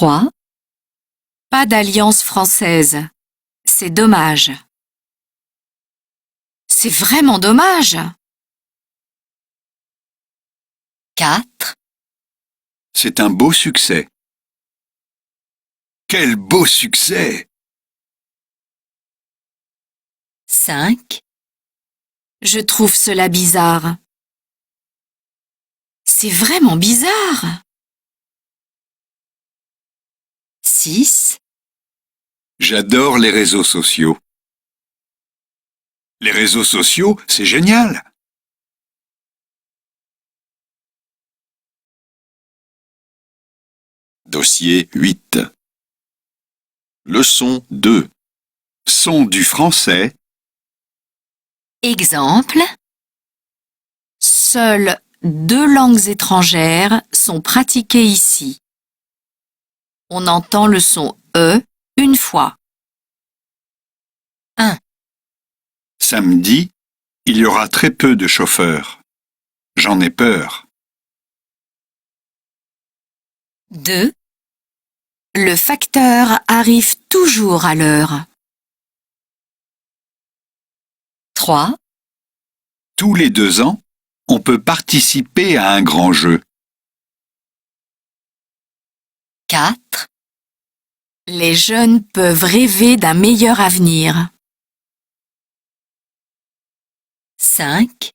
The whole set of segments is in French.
3. Pas d'alliance française. C'est dommage. C'est vraiment dommage. 4. C'est un beau succès. Quel beau succès! 5. Je trouve cela bizarre. C'est vraiment bizarre. 6. J'adore les réseaux sociaux. Les réseaux sociaux, c'est génial! Dossier 8. Leçon 2. Son du français. Exemple. Seules 2 langues étrangères sont pratiquées ici. On entend le son E une fois. 1. Samedi, il y aura très peu de chauffeurs. J'en ai peur. 2. Le facteur arrive toujours à l'heure. 3. Tous les 2 ans, on peut participer à un grand jeu. 4. Les jeunes peuvent rêver d'un meilleur avenir. 5.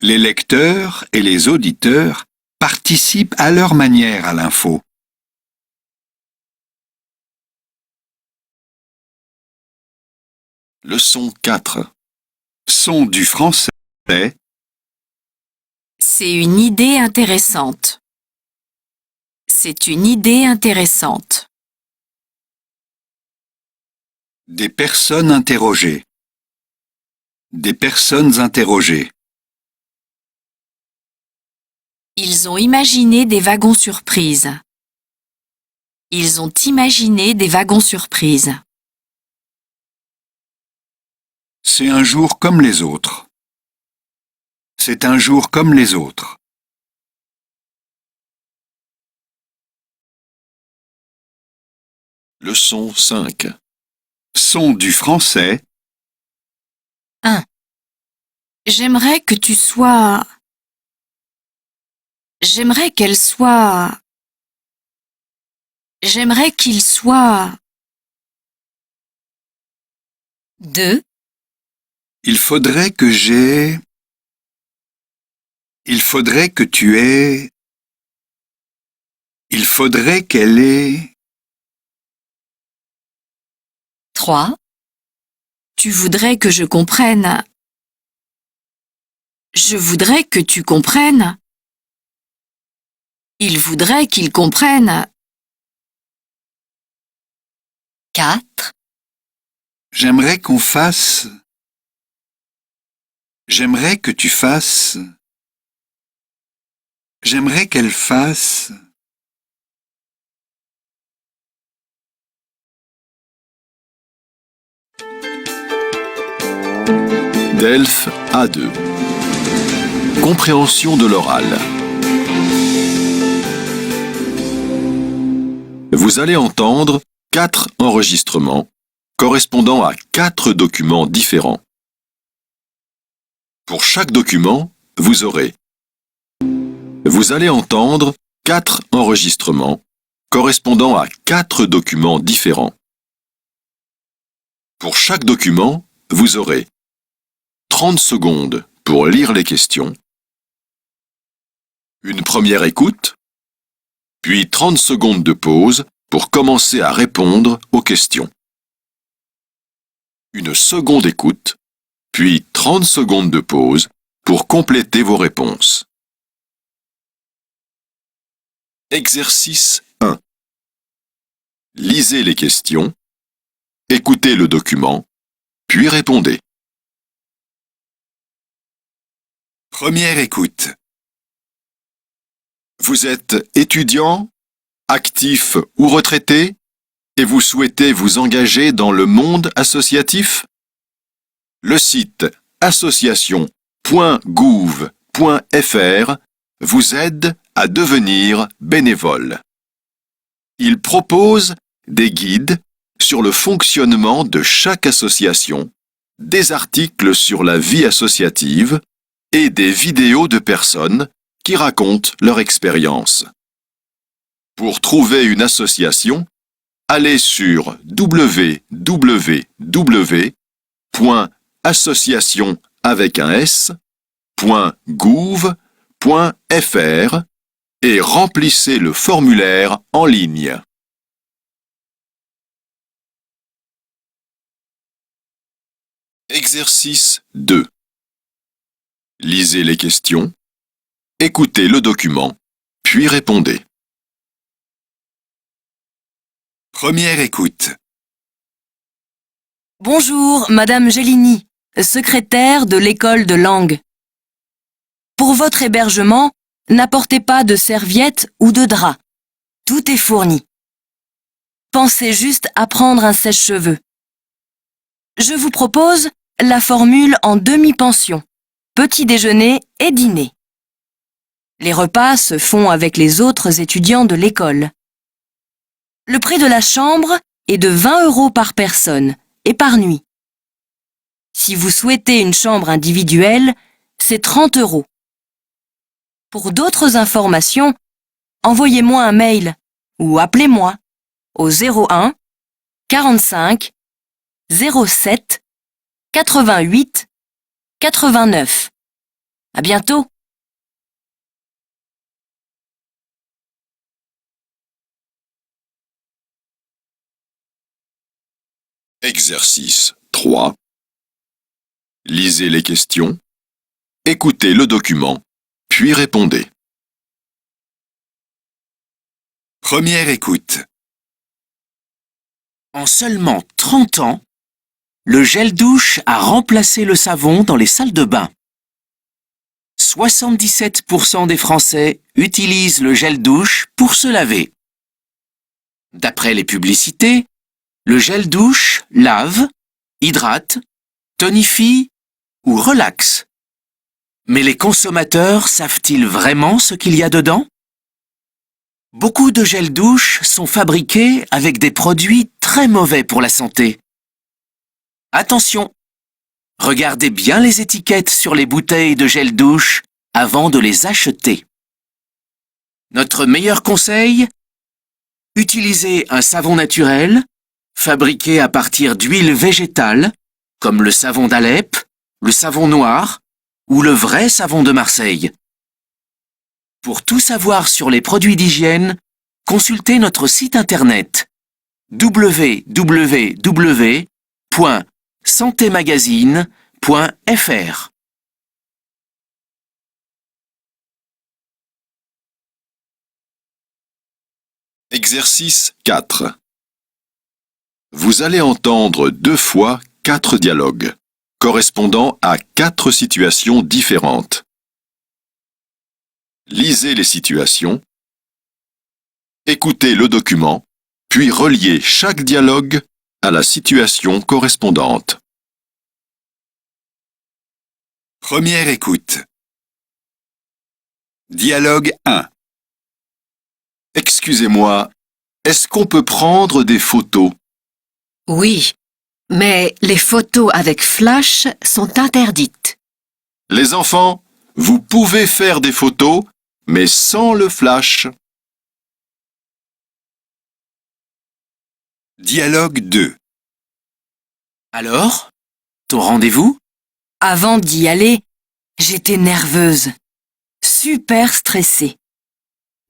Les lecteurs et les auditeurs participent à leur manière à l'info. Leçon 4. Son du français. C'est une idée intéressante. C'est une idée intéressante. Des personnes interrogées. Des personnes interrogées. Ils ont imaginé des wagons surprises. Ils ont imaginé des wagons surprises. C'est un jour comme les autres. C'est un jour comme les autres. Leçon 5. Son du français. 1. J'aimerais que tu sois... J'aimerais qu'elle soit... J'aimerais qu'il soit... 2. Il faudrait que j'ai... Il faudrait que tu aies... Il faudrait qu'elle ait... 3. Tu voudrais que je comprenne. Je voudrais que tu comprennes. Il voudrait qu'il comprenne. 4. J'aimerais qu'on fasse... J'aimerais que tu fasses... J'aimerais qu'elle fasse... DELF A2. Compréhension de l'oral. Vous allez entendre 4 enregistrements correspondant à 4 documents différents. Pour chaque document, vous aurez... Vous allez entendre 4 enregistrements correspondant à 4 documents différents. Pour chaque document, vous aurez 30 secondes pour lire les questions, une première écoute, puis 30 secondes de pause pour commencer à répondre aux questions. Une seconde écoute, puis 30 secondes de pause pour compléter vos réponses. Exercice 1. Lisez les questions, écoutez le document, puis répondez. Première écoute. Vous êtes étudiant, actif ou retraité et vous souhaitez vous engager dans le monde associatif? Le site association.gouv.fr vous aide à devenir bénévole. Il propose des guides sur le fonctionnement de chaque association, des articles sur la vie associative et des vidéos de personnes qui racontent leur expérience. Pour trouver une association, allez sur www.association.gouv.fr et remplissez le formulaire en ligne. Exercice 2. Lisez les questions, écoutez le document, puis répondez. Première écoute. Bonjour, Madame Gélini, secrétaire de l'école de langue. Pour votre hébergement, n'apportez pas de serviettes ou de draps. Tout est fourni. Pensez juste à prendre un sèche-cheveux. Je vous propose la formule en demi-pension, petit déjeuner et dîner. Les repas se font avec les autres étudiants de l'école. Le prix de la chambre est de 20 € par personne et par nuit. Si vous souhaitez une chambre individuelle, c'est 30 €. Pour d'autres informations, envoyez-moi un mail ou appelez-moi au 01 45 07 88 89. À bientôt! Exercice 3. Lisez les questions, écoutez le document, puis répondez. Première écoute. En seulement 30 ans, le gel douche a remplacé le savon dans les salles de bain. 77% des Français utilisent le gel douche pour se laver. D'après les publicités, le gel douche lave, hydrate, tonifie ou relaxe. Mais les consommateurs savent-ils vraiment ce qu'il y a dedans? Beaucoup de gels douche sont fabriqués avec des produits très mauvais pour la santé. Attention! Regardez bien les étiquettes sur les bouteilles de gel douche avant de les acheter. Notre meilleur conseil? Utilisez un savon naturel, fabriqué à partir d'huiles végétales, comme le savon d'Alep, le savon noir ou le vrai savon de Marseille. Pour tout savoir sur les produits d'hygiène, consultez notre site internet www.santémagazine.fr. Exercice 4. Vous allez entendre 2 fois 4 dialogues, correspondant à 4 situations différentes. Lisez les situations, écoutez le document, puis reliez chaque dialogue à la situation correspondante. Première écoute. Dialogue 1. Excusez-moi, est-ce qu'on peut prendre des photos? Oui, mais les photos avec flash sont interdites. Les enfants, vous pouvez faire des photos, mais sans le flash. Dialogue 2. Alors, ton rendez-vous? Avant d'y aller, j'étais nerveuse, super stressée.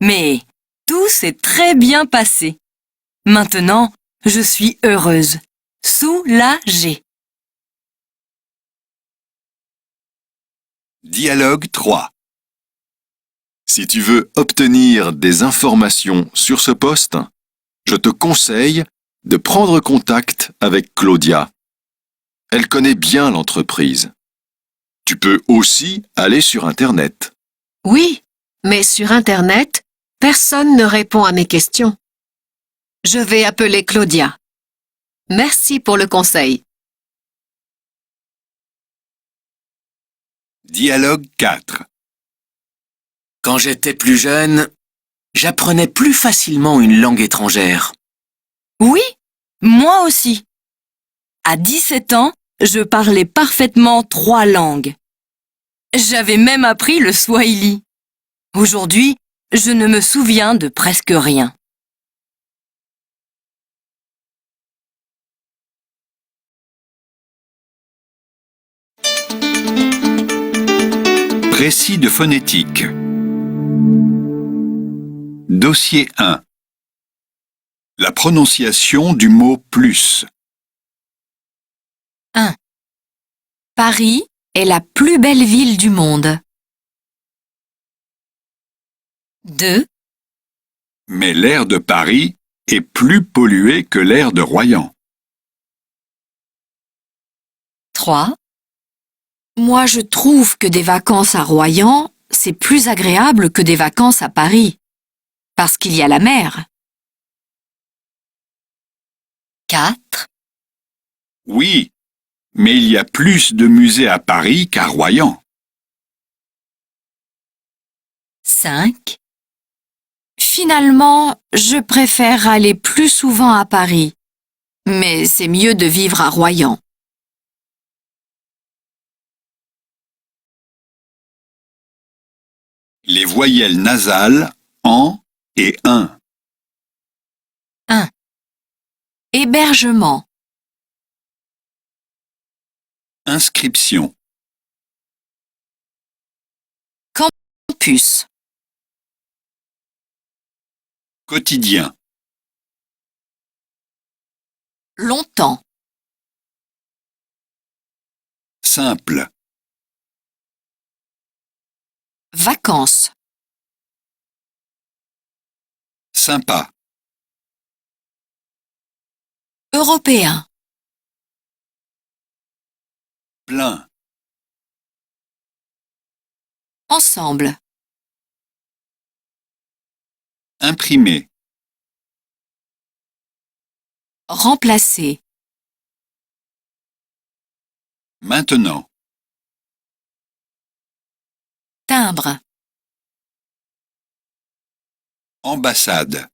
Mais tout s'est très bien passé. Maintenant, je suis heureuse, soulagée. Dialogue 3. Si tu veux obtenir des informations sur ce poste, je te conseille de prendre contact avec Claudia. Elle connaît bien l'entreprise. Tu peux aussi aller sur Internet. Oui, mais sur Internet, personne ne répond à mes questions. Je vais appeler Claudia. Merci pour le conseil. Dialogue 4. Quand j'étais plus jeune, j'apprenais plus facilement une langue étrangère. Oui, moi aussi. À 17 ans, je parlais parfaitement 3 langues. J'avais même appris le swahili. Aujourd'hui, je ne me souviens de presque rien. Récit de phonétique. Dossier 1. La prononciation du mot plus. Paris est la plus belle ville du monde. 2. Mais l'air de Paris est plus pollué que l'air de Royan. 3. Moi, je trouve que des vacances à Royan, c'est plus agréable que des vacances à Paris, parce qu'il y a la mer. 4. Oui, mais il y a plus de musées à Paris qu'à Royan. 5. Finalement, je préfère aller plus souvent à Paris, mais c'est mieux de vivre à Royan. Les voyelles nasales en et un. 1. Hébergement. Inscription. Campus. Quotidien. Longtemps. Simple. Vacances. Sympa. Européen. Plein. Ensemble. Imprimé. Remplacer. Maintenant. Timbre. Ambassade.